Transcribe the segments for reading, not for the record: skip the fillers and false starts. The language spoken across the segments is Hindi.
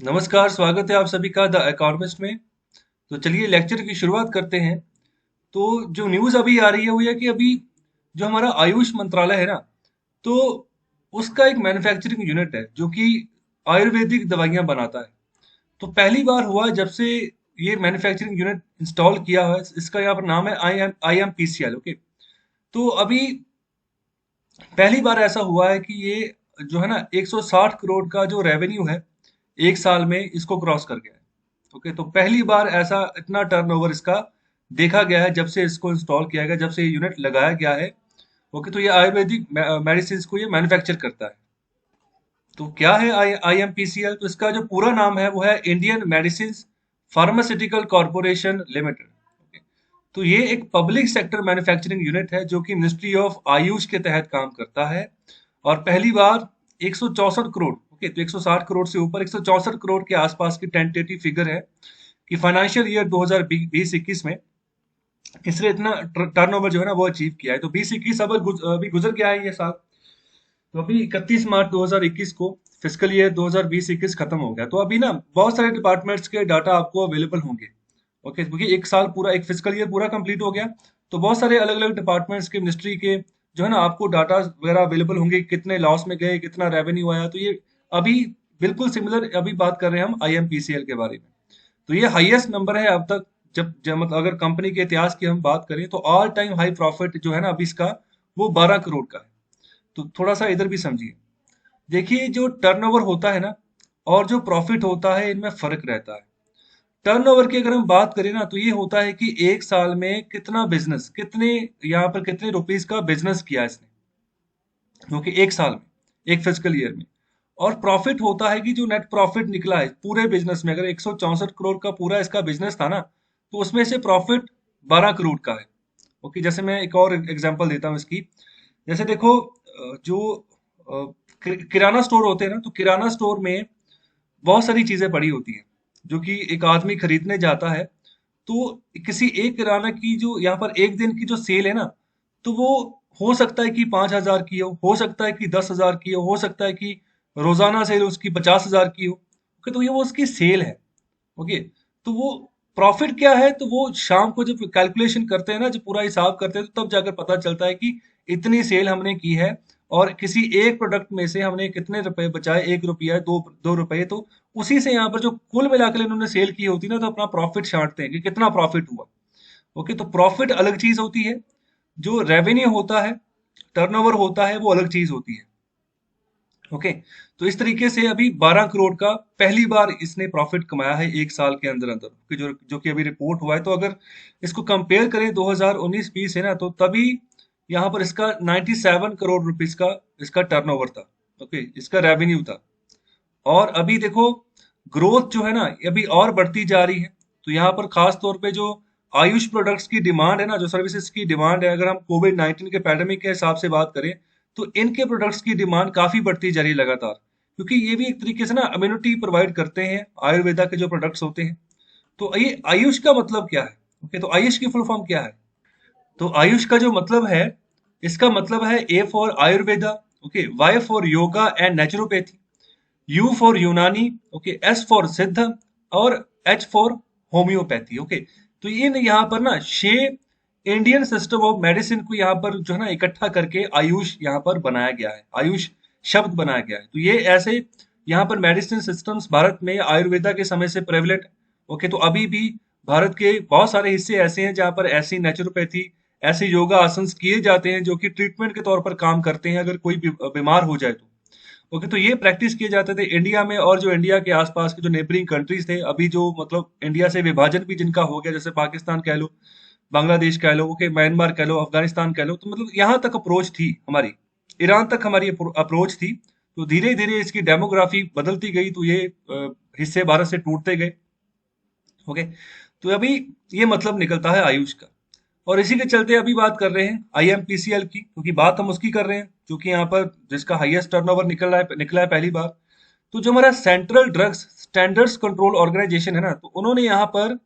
नमस्कार, स्वागत है आप सभी का द इकोनॉमिस्ट में। तो चलिए लेक्चर की शुरुआत करते हैं। तो जो न्यूज़ अभी आ रही है वो ये है कि अभी जो हमारा आयुष मंत्रालय है ना, तो उसका एक मैन्युफैक्चरिंग यूनिट है जो कि आयुर्वेदिक दवाइयाँ बनाता है। तो पहली बार हुआ है जब से ये मैन्युफैक्चरिंग यूनिट इंस्टॉल किया हुआ है। इसका यहाँ पर नाम है IMPCL। ओके, तो अभी पहली बार ऐसा हुआ है कि ये जो है ना 160 करोड़ का जो रेवेन्यू है एक साल में इसको क्रॉस कर गया है। ओके, तो पहली बार ऐसा इतना टर्नओवर इसका देखा गया है जब से इसको इंस्टॉल किया गया, जब से ये यूनिट लगाया गया है। ओके, तो ये आयुर्वेदिक मेडिसिन को ये मैन्युफैक्चर करता है। तो क्या है IMPCL? तो इसका जो पूरा नाम है वो है Indian medicine pharmaceutical corporation limited. तो ये एक पब्लिक सेक्टर मैन्युफैक्चरिंग यूनिट है जो कि मिनिस्ट्री ऑफ आयुष के तहत काम करता है। और पहली बार 164 करोड़, ओके, तो 160 करोड़ से ऊपर 164 करोड़ के आसपास की टेंटेटिव फिगर है कि फाइनेंशियल ईयर 2020-21 में इसने इतना टर्नओवर जो है ना वो अचीव किया है। तो 20-21 अभी गुजर गया है ये साल। तो अभी 31 मार्च 2021 को फिस्कल ईयर 2020-21 खत्म हो गया। तो अभी ना बहुत सारे डिपार्टमेंट्स के डाटा आपको अवेलेबल होंगे। ओके, क्योंकि एक साल पूरा, एक फिस्कल ईयर पूरा कंप्लीट हो गया। तो बहुत सारे अलग अलग डिपार्टमेंट्स के, मिनिस्ट्री के जो है ना आपको डाटा वगैरह अवेलेबल होंगे, कितने लॉस में गए, कितना रेवेन्यू आया। तो ये अभी बिल्कुल सिमिलर अभी बात कर रहे हैं हम IMPCL के बारे में। तो ये हाईएस्ट नंबर है अब तक। जब मतलब अगर कंपनी के इतिहास की हम बात करें तो ऑल टाइम हाई प्रॉफिट जो है ना अभी इसका वो 12 करोड़ का है। तो थोड़ा सा इधर भी समझिए। देखिए, जो टर्नओवर होता है ना और जो प्रॉफिट होता है इनमें फर्क रहता है। टर्नओवर की अगर हम बात करें ना तो ये होता है कि एक साल में कितना बिजनेस, कितने यहाँ पर कितने रुपीस का बिजनेस किया इसने, क्योंकि एक साल में, एक फिजिकल ईयर में। और प्रॉफिट होता है कि जो नेट प्रॉफिट निकला है पूरे बिजनेस में। अगर 164 करोड़ का पूरा इसका बिजनेस था ना, तो उसमें से प्रॉफिट 12 करोड़ का है। ओके, जैसे मैं एक और एग्जांपल देता हूँ इसकी। जैसे देखो, जो किराना स्टोर होते हैं ना, तो किराना स्टोर में बहुत सारी चीजें पड़ी होती हैं जो कि एक आदमी खरीदने जाता है। तो किसी एक किराना की जो यहाँ पर एक दिन की जो सेल है ना, तो वो हो सकता है कि 5,000 की हो सकता है कि 10,000 की हो सकता है कि रोजाना सेल उसकी 50,000 की हो। ओके, तो ये वो उसकी सेल है। ओके, तो वो प्रॉफिट क्या है, तो वो शाम को जब कैलकुलेशन करते हैं ना, जब पूरा हिसाब करते हैं, तो तब जाकर पता चलता है कि इतनी सेल हमने की है और किसी एक प्रोडक्ट में से हमने कितने रुपए बचाए, 1 रुपया, दो रुपए। तो उसी से यहाँ पर जो कुल मिलाकर इन्होंने सेल की होती है ना, तो अपना प्रॉफिट छांटते हैं कि कितना प्रॉफिट हुआ। ओके, तो प्रॉफिट अलग चीज होती है, जो रेवेन्यू होता है, टर्नओवर होता है, वो अलग चीज होती है। ओके, तो इस तरीके से अभी 12 करोड़ का पहली बार इसने प्रॉफिट कमाया है एक साल के अंदर अंदर, कि जो कि अभी रिपोर्ट हुआ है। तो अगर इसको कंपेयर करें 2019-20 से ना, तो तभी यहाँ पर इसका 97 करोड़ रुपीस का इसका टर्नओवर था। ओके, इसका रेवेन्यू था। और अभी देखो, ग्रोथ जो है ना ये अभी और बढ़ती जा रही है। तो यहाँ पर खास तौर पे जो आयुष प्रोडक्ट्स की डिमांड है ना, जो सर्विसेज की डिमांड है, अगर हम कोविड-19 के पैंडेमिक के हिसाब से बात करें, तो इनके प्रोडक्ट्स की डिमांड काफी बढ़ती जा रही है लगातार। क्योंकि ये भी एक तरीके से ना इम्यूनिटी प्रोवाइड करते हैं, आयुर्वेदा के जो प्रोडक्ट्स होते हैं। तो ये आयुष का मतलब क्या है? ओके, तो आयुष की फुल फॉर्म क्या है? तो आयुष का जो मतलब है, इसका मतलब है A for Ayurveda, okay, Y for yoga and naturopathy, you for यूनानी, ओके, एस फॉर सिद्ध, और एच फॉर होम्योपैथी। ओके, तो ये न यहाँ पर ना इंडियन सिस्टम ऑफ मेडिसिन को यहाँ पर जो है ना इकट्ठा करके आयुष यहाँ पर बनाया गया है, आयुष शब्द बनाया गया है। तो ये ऐसे यहाँ पर मेडिसिन सिस्टम्स भारत में आयुर्वेदा के समय से प्रेवलेंट। ओके, तो अभी भी भारत के बहुत सारे हिस्से ऐसे हैं जहाँ पर ऐसी नेचुरोपैथी, ऐसे योगा आसन किए जाते हैं जो कि ट्रीटमेंट के तौर पर काम करते हैं अगर कोई बीमार हो जाए तो। ओके, तो ये प्रैक्टिस किए जाते थे इंडिया में। और जो इंडिया के आसपास के जो नेबरिंग कंट्रीज थे, अभी जो मतलब इंडिया से विभाजन भी जिनका हो गया, जैसे पाकिस्तान कह लो, बांग्लादेश कह लो, ओके, म्यांमार कह लो, अफगानिस्तान कह लो, तो मतलब यहाँ तक अप्रोच थी हमारी, ईरान तक हमारी अप्रोच थी। तो धीरे धीरे इसकी डेमोग्राफी बदलती गई, तो ये हिस्से भारत से टूटते गए। ओके, तो अभी ये मतलब निकलता है आयुष का। और इसी के चलते अभी बात कर रहे हैं IMPCL की, क्योंकि बात हम उसकी कर रहे हैं जो कि यहाँ पर जिसका हाईएस्ट टर्नओवर निकला है पहली बार। तो जो हमारा central drugs standards control organization है ना, तो उन्होंने यहाँ पर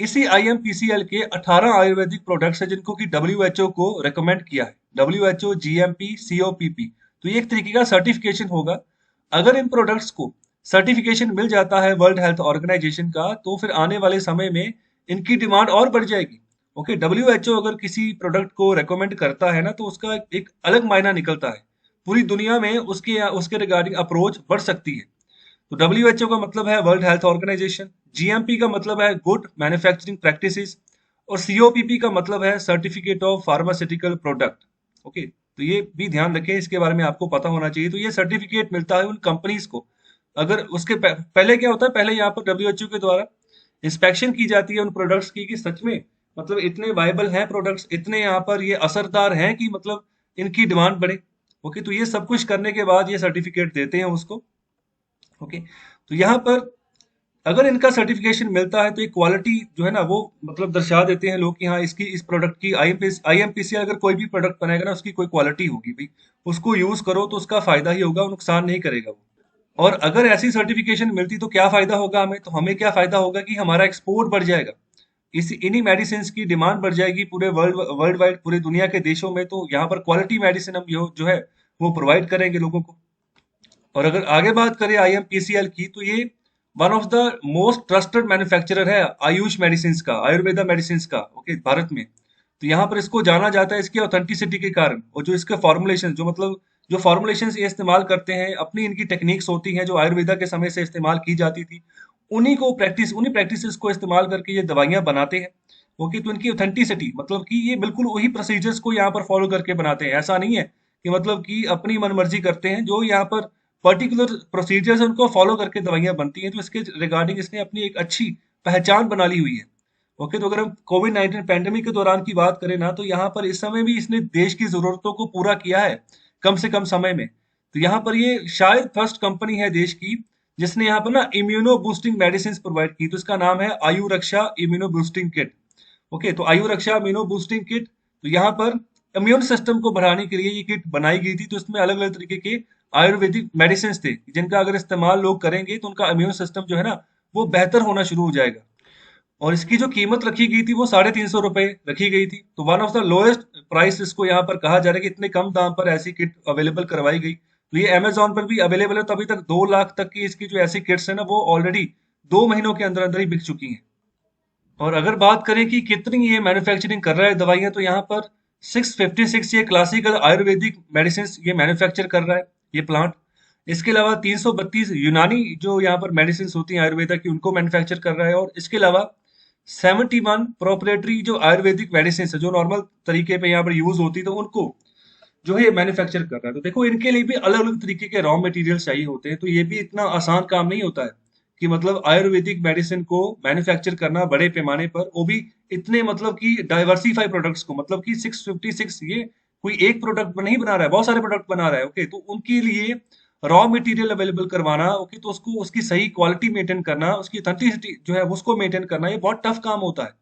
इसी IMPCL के 18 आयुर्वेदिक प्रोडक्ट्स है जिनको कि WHO को रेकमेंड किया है। WHO GMP COPP, तो ये एक तरीके का सर्टिफिकेशन होगा। अगर इन प्रोडक्ट्स को सर्टिफिकेशन मिल जाता है वर्ल्ड हेल्थ ऑर्गेनाइजेशन का, तो फिर आने वाले समय में इनकी डिमांड और बढ़ जाएगी। ओके, डब्ल्यूएचओ अगर किसी प्रोडक्ट को रेकमेंड करता है ना, तो उसका एक अलग मायना निकलता है। पूरी दुनिया में उसके उसके रिगार्डिंग अप्रोच बढ़ सकती है। तो डब्ल्यूएचओ का मतलब है वर्ल्ड हेल्थ ऑर्गेनाइजेशन, जीएमपी का मतलब है गुड मैन्युफैक्चरिंग प्रैक्टिसेस, और सीओपीपी का मतलब है certificate of pharmaceutical product. Okay, तो ये भी ध्यान रखें, इसके बारे में आपको पता होना चाहिए। तो ये सर्टिफिकेट मिलता है उन कंपनीज को। अगर उसके पहले क्या होता है, पहले यहाँ पर डब्ल्यूएचओ के द्वारा इंस्पेक्शन की जाती है उन प्रोडक्ट्स की कि सच में मतलब इतने वायबल हैं प्रोडक्ट्स, इतने यहाँ पर ये असरदार हैं कि मतलब इनकी डिमांड बढ़े। ओके, तो ये सब कुछ करने के बाद ये सर्टिफिकेट देते हैं उसको। ओके, तो यहाँ पर अगर इनका सर्टिफिकेशन मिलता है तो ये क्वालिटी जो है ना वो मतलब दर्शा देते हैं लोग कि हाँ इसकी इस प्रोडक्ट की आईएमपीसी अगर कोई भी प्रोडक्ट बनाएगा ना उसकी कोई क्वालिटी होगी भाई, उसको यूज करो तो उसका फायदा ही होगा, नुकसान नहीं करेगा वो। और अगर ऐसी सर्टिफिकेशन मिलती तो क्या फायदा होगा हमें, तो हमें क्या फायदा होगा कि हमारा एक्सपोर्ट बढ़ जाएगा, इस इन्हीं मेडिसिन की डिमांड बढ़ जाएगी पूरे वर्ल्ड वाइड, पूरे दुनिया के देशों में। तो यहाँ पर क्वालिटी मेडिसिन हम जो है वो प्रोवाइड करेंगे लोगों को। और अगर आगे बात करें आईएमपीसीएल की, तो ये one of the most trusted manufacturer है आयुष मेडिसिन का, आयुर्वेदा मेडिसिन का। ओके, भारत में तो यहाँ पर इसको जाना जाता है इसकी ऑथेंटिसिटी के कारण, और जो इसके फॉर्मुलेशन जो मतलब जो फॉर्मुलेशन ये इस्तेमाल करते हैं, अपनी इनकी टेक्निक्स होती हैं जो आयुर्वेदा के समय से इस्तेमाल की जाती थी, उन्हीं प्रैक्टिसेस को इस्तेमाल करके ये दवाइयां बनाते हैं। ओके, तो इनकी ऑथेंटिसिटी मतलब कि ये बिल्कुल वही प्रोसीजर्स को यहाँ पर फॉलो करके बनाते हैं। ऐसा नहीं है कि मतलब कि अपनी मनमर्जी करते हैं, जो यहाँ पर पर्टिकुलर प्रोसीजर्स है उनको फॉलो करके दवाइयां बनती हैं। तो इसके रिगार्डिंग इसने अपनी एक अच्छी पहचान बना ली हुई है। ओके, तो अगर हम कोविड-19 पैंडेमिक के दौरान की बात करें ना, तो यहाँ पर इस समय भी इसने देश की जरूरतों को पूरा किया है कम से कम समय में। तो यहाँ पर ये शायद फर्स्ट कंपनी है देश की जिसने यहाँ पर ना इम्यूनो बूस्टिंग मेडिसिन प्रोवाइड की। तो इसका नाम है आयु रक्षा इम्यूनो बूस्टिंग किट। ओके, तो आयु रक्षा इम्यूनो बूस्टिंग किट, तो यहाँ पर इम्यून सिस्टम को बढ़ाने के लिए ये किट बनाई गई थी। तो इसमें अलग अलग तरीके के आयुर्वेदिक मेडिसिन थे जिनका अगर इस्तेमाल लोग करेंगे तो उनका इम्यून सिस्टम जो है ना वो बेहतर होना शुरू हो जाएगा। और इसकी जो कीमत रखी गई थी वो 350 रुपए रखी गई थी। तो one of the lowest price इसको यहाँ पर कहा जा रहा है कि इतने कम दाम पर ऐसी किट अवेलेबल करवाई गई। तो ये अमेजोन पर भी अवेलेबल है। तो अभी तक 2 लाख तक की इसकी जो ऐसी किट्स है ना वो ऑलरेडी 2 महीनों के अंदर अंदर ही बिक चुकी हैं। और अगर बात करें कि कितनी ये मैन्युफैक्चरिंग कर रहा है दवाइयां, तो यहाँ पर 656 ये क्लासिकल आयुर्वेदिक मेडिसिन ये मैन्युफैक्चर कर रहा है ये प्लांट। इसके अलावा 332 यूनानी जो यहाँ पर मेडिसिन होती हैं आयुर्वेदा की उनको मैन्युफैक्चर कर रहा है। और इसके अलावा 71 प्रोपरेटरी जो आयुर्वेदिक मेडिसिन है जो नॉर्मल तरीके पे यहाँ पर यूज होती है, तो उनको जो है मैन्युफैक्चर कर रहा है। तो देखो इनके लिए भी अलग अलग तरीके के रॉ मटेरियल्स चाहिए होते हैं। तो ये भी इतना आसान काम नहीं होता है कि मतलब आयुर्वेदिक मेडिसिन को मैन्युफैक्चर करना बड़े पैमाने पर, वो भी इतने मतलब कि डाइवर्सिफाई प्रोडक्ट्स को, मतलब कि 656 ये कोई एक प्रोडक्ट नहीं बना रहा है, बहुत सारे प्रोडक्ट बना रहा है। ओके, तो उनके लिए रॉ मटेरियल अवेलेबल करवाना, ओके, तो उसको उसकी सही क्वालिटी मेंटेन करना, उसकी ऑथेंटिसिटी जो है उसको मेंटेन करना, ये बहुत टफ काम होता है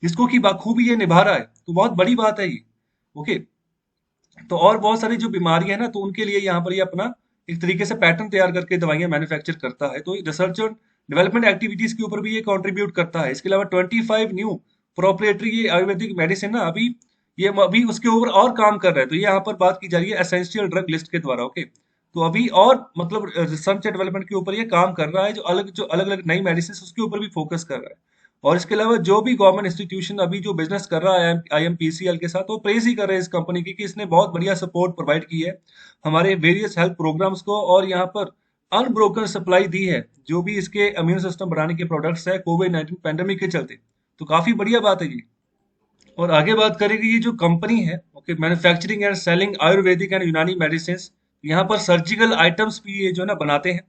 जिसको कि बखूबी ये निभा रहा है। तो बहुत बड़ी बात है ये। ओके, तो और बहुत सारी जो बीमारियां हैं ना, तो उनके लिए यहाँ पर ये अपना एक तरीके से पैटर्न तैयार करके दवाइयां मैन्युफैक्चर करता है। तो रिसर्च और डेवलपमेंट एक्टिविटीज के ऊपर भी ये कंट्रीब्यूट करता है। इसके अलावा 25 न्यू प्रोप्रिएटरी ये आयुर्वेदिक मेडिसिन ना अभी उसके ऊपर और काम कर रहा है। तो ये यहाँ पर बात की जा रही है एसेंशियल ड्रग लिस्ट के द्वारा। ओके, तो अभी और मतलब रिसर्च एंड डेवलपमेंट के ऊपर ये काम कर रहा है, जो अलग अलग नई मेडिसिन उसके ऊपर भी फोकस कर रहा है। और इसके अलावा जो भी गवर्नमेंट इंस्टीट्यूशन अभी जो बिजनेस कर रहा है आईएमपीसीएल के साथ, वो प्रेज ही कर रहे हैं इस कंपनी की कि इसने बहुत बढ़िया सपोर्ट प्रोवाइड की है हमारे वेरियस हेल्थ प्रोग्राम्स को, और यहाँ पर अनब्रोकन सप्लाई दी है जो भी इसके इम्यून सिस्टम बढ़ाने के प्रोडक्ट्स है कोविड-19 पैंडेमिक के चलते। तो काफी बढ़िया बात है ये। और आगे बात करेंगे ये जो कंपनी है, okay, manufacturing and selling Ayurvedic and यूनानी मेडिसिन, यहाँ पर सर्जिकल आइटम्स भी ये जो है ना बनाते हैं।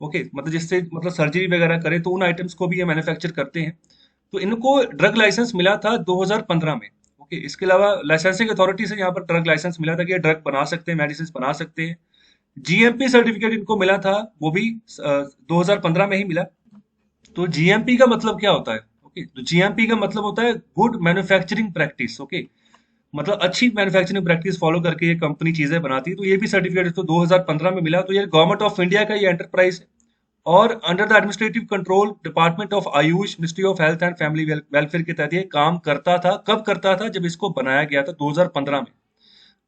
ओके, मतलब जिससे मतलब सर्जरी वगैरह करे तो उन आइटम्स को भी ये मैन्युफैक्चर करते हैं। तो इनको ड्रग लाइसेंस मिला था 2015 में। ओके, इसके अलावा लाइसेंसिंग अथॉरिटी से यहाँ पर ड्रग लाइसेंस मिला था कि ये ड्रग बना सकते हैं, मेडिसिन बना सकते हैं। जीएमपी सर्टिफिकेट इनको मिला था, वो भी 2015 में ही मिला। तो जीएमपी का मतलब क्या होता है? ओके, तो जीएमपी का मतलब होता है गुड मैन्युफैक्चरिंग प्रैक्टिस। ओके, मतलब अच्छी मैन्युफैक्चरिंग प्रैक्टिस फॉलो करके ये कंपनी चीजें बनाती है। तो ये भी सर्टिफिकेट इसको 2015 में मिला। तो ये गवर्नमेंट ऑफ इंडिया का ये एंटरप्राइज है, और under the administrative control department of Ayush ministry of health and family welfare के तहत ये काम करता था। कब करता था? जब इसको बनाया गया था 2015 में।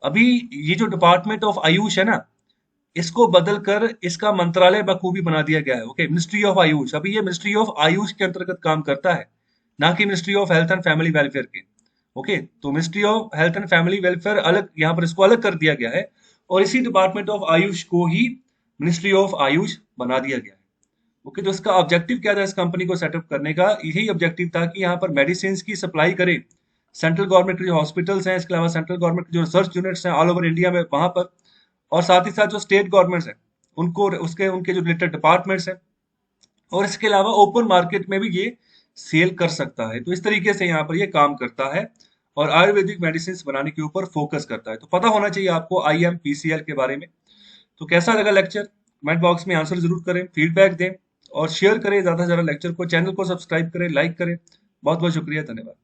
अभी ये जो डिपार्टमेंट ऑफ आयुष है ना, इसको बदल कर इसका मंत्रालय बखूबी बना दिया गया है। ओके, मिनिस्ट्री ऑफ आयुष, अभी ये मिनिस्ट्री ऑफ आयुष के अंतर्गत काम करता है, ना कि ministry of health and family welfare के। ओके, तो ministry of health and family welfare अलग, यहाँ पर इसको अलग कर दिया गया है, और इसी डिपार्टमेंट ऑफ आयुष को ही मिनिस्ट्री ऑफ आयुष बना दिया गया है। ओके, तो इसका ऑब्जेक्टिव क्या था इस कंपनी को सेटअप करने का? यही ऑब्जेक्टिव था कि यहाँ पर मेडिसिन की सप्लाई करे सेंट्रल गवर्नमेंट के जो हॉस्पिटल्स हैं, इसके अलावा सेंट्रल गवर्नमेंट के जो रिसर्च यूनिट्स हैं ऑल ओवर इंडिया में वहां पर, और साथ ही साथ जो स्टेट गवर्नमेंट्स हैं उनको, उसके उनके जो रिलेटेड डिपार्टमेंट्स हैं, और इसके अलावा ओपन मार्केट में भी ये सेल कर सकता है। तो इस तरीके से यहाँ पर ये काम करता है और आयुर्वेदिक मेडिसिन बनाने के ऊपर फोकस करता है। तो पता होना चाहिए आपको IMPCL के बारे में। तो कैसा लगा लेक्चर? कमेंट बॉक्स में आंसर जरूर करें, फीडबैक दें और शेयर करें ज्यादा से ज्यादा लेक्चर को। चैनल को सब्सक्राइब करें, लाइक करें। बहुत बहुत शुक्रिया, धन्यवाद।